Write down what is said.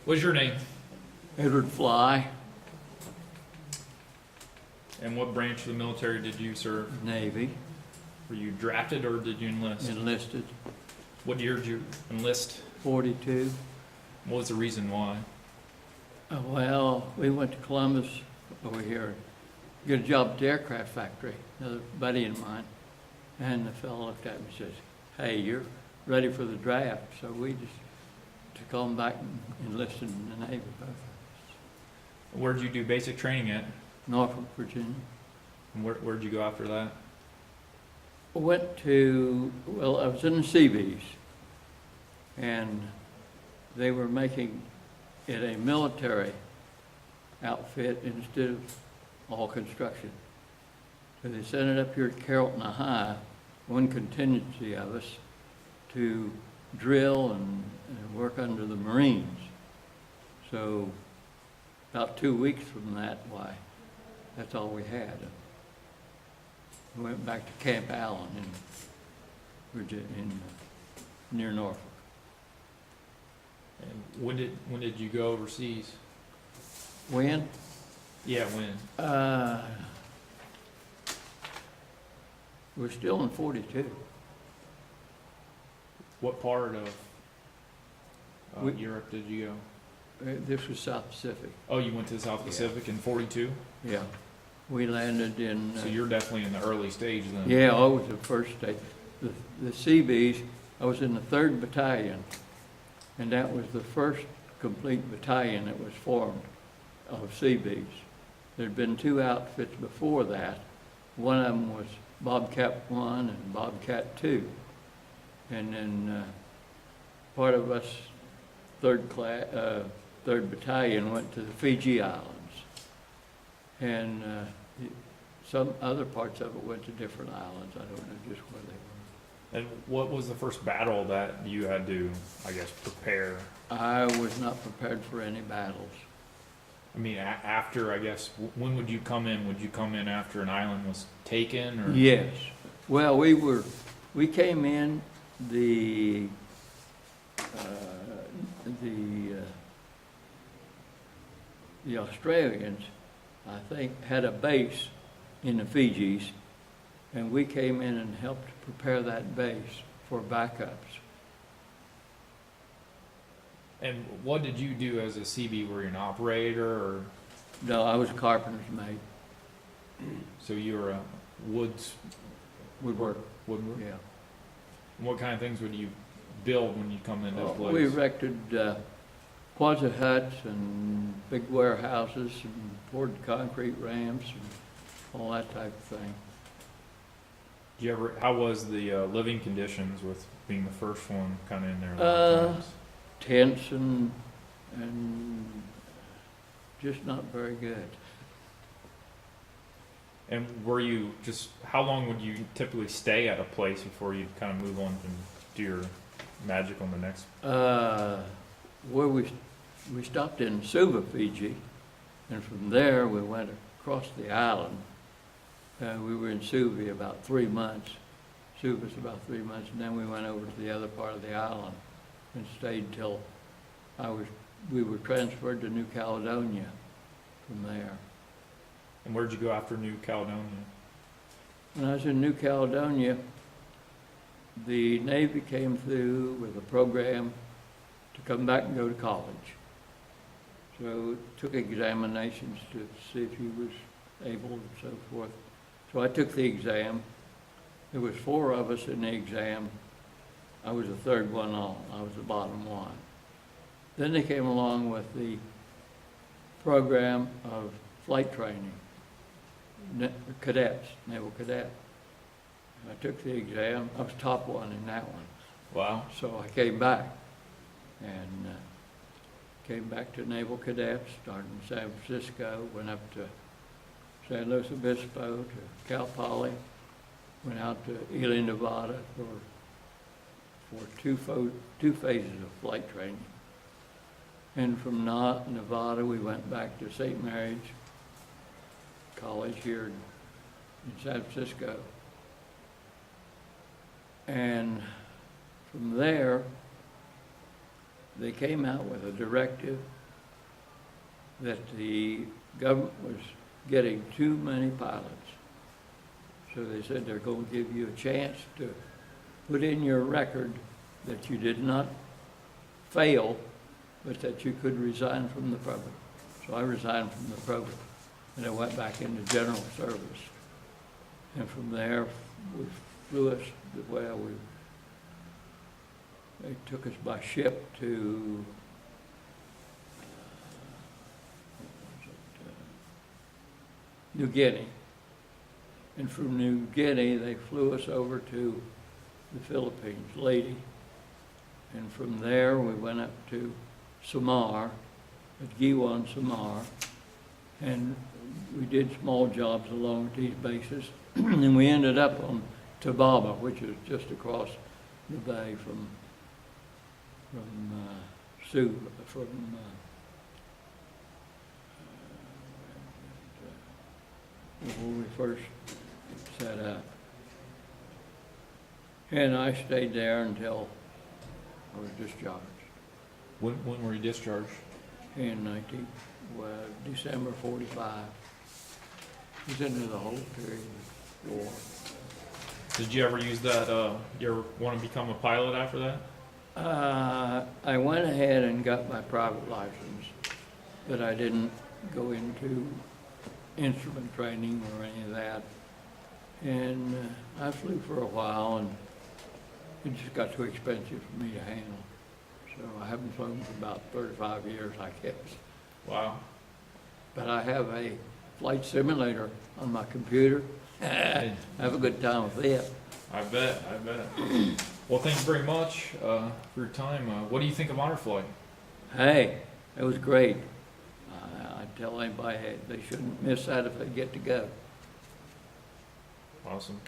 What's your name? Edward Fly, And what branch of the military did you serve? Navy, Were you drafted or did you enlist? enlisted, What year did you enlist? 42. What was the reason why? Well, we went to Columbus over here, get a job at the aircraft factory, another buddy of mine. And the fellow looked at me and says, "Hey, you're ready for the draft." So we just took on back and enlisted in the Navy, both of us. Where'd you do basic training at? Norfolk, Virginia. And where'd you go after that? Went to, well, I was in the Seabees, and they were making it a military outfit instead of all construction. So they sent it up here to Carrollton High, one contingency of us, to drill and work under the Marines. So about 2 weeks from that, why, that's all we had. We went back to Camp Allen in Virginia, near Norfolk. And when did you go overseas? When? Yeah, when? We're still in 42. What part of We- Europe did you go? This was South Pacific. Oh, you went to the South Pacific in 42? Yeah. We landed in. So you're definitely in the early stage then. Yeah, I was the first state. The Seabees, I was in the 3rd Battalion, and that was the first complete battalion that was formed of Seabees. There'd been 2 outfits before that. One of them was Bobcat 1 and Bobcat 2. And then part of us, 3rd Battalion, went to the Fiji Islands. And some other parts of it went to different islands. I don't know just where they And what was the first battle that you had to, I guess, prepare? were. I was not prepared for any battles. I mean, after, I guess, when would you come in? Would you come in after an island was taken, or? Yes. Well, we came in, the Australians, I think, had a base in the Fijis, and we came in and helped prepare that base for backups. And what did you do as a CB? Were you an operator, or No, I was a carpenter's mate. so you were a Woodwork, woodworker? yeah. And what kind of things would you build when you come into a place? We erected quasi huts and big warehouses and poured concrete ramps and all that type of thing. Did you ever? How was the living conditions with being the first one, kind of in there? A lot of times? Tense and just not very good. And were you just? How long would you typically stay at a place before you kind of move on and do your magic on the next? Where we stopped in Suva, Fiji, and from there we went across the island. We were in Suva about 3 months. Suva's about 3 months, and then we went over to the other part of the island and stayed till we were transferred to New Caledonia from there. And where'd you go after New Caledonia? When I was in New Caledonia, the Navy came through with a program to come back and go to college. So it took examinations to see if he was able and so forth. So I took the exam. There was 4 of us in the exam. I was the 3rd one on. I was the bottom one. Then they came along with the program of flight training, cadets, naval cadet. I took the exam. I was top one in that one. Wow. So I came back and came back to Naval Cadets, started in San Francisco, went up to San Luis Obispo, to Cal Poly, went out to Ely, Nevada for 2 phases of flight training. And from Nevada, we went back to St. Mary's College here in San Francisco. And from there, they came out with a directive that the government was getting too many pilots. So they said they're going to give you a chance to put in your record that you did not fail, but that you could resign from the public. So I resigned from the public, and I went back into general service. And from there, we flew us, they took us by ship to New Guinea. And from New Guinea, they flew us over to the Philippines, Leyte. And from there, we went up to Samar, at Giwan, Samar. And we did small jobs along these bases. And we ended up on Tababa, which is just across the bay from when we first set up. And I stayed there until I was discharged When were you discharged? in December 45. It was into the whole period of war. Did you ever use that, you ever want to become a pilot after that? I went ahead and got my private license, but I didn't go into instrument training or any of that. And I flew for a while, and it just got too expensive for me to handle. So I haven't flown for about 35 years, I guess. Wow. But I have a flight simulator on my computer. I have a good time with it. I bet. Well, thank you very much for your time. What do you think of honor flight? Hey, it was great. I tell anybody, hey, they shouldn't miss that if they get to go. Awesome.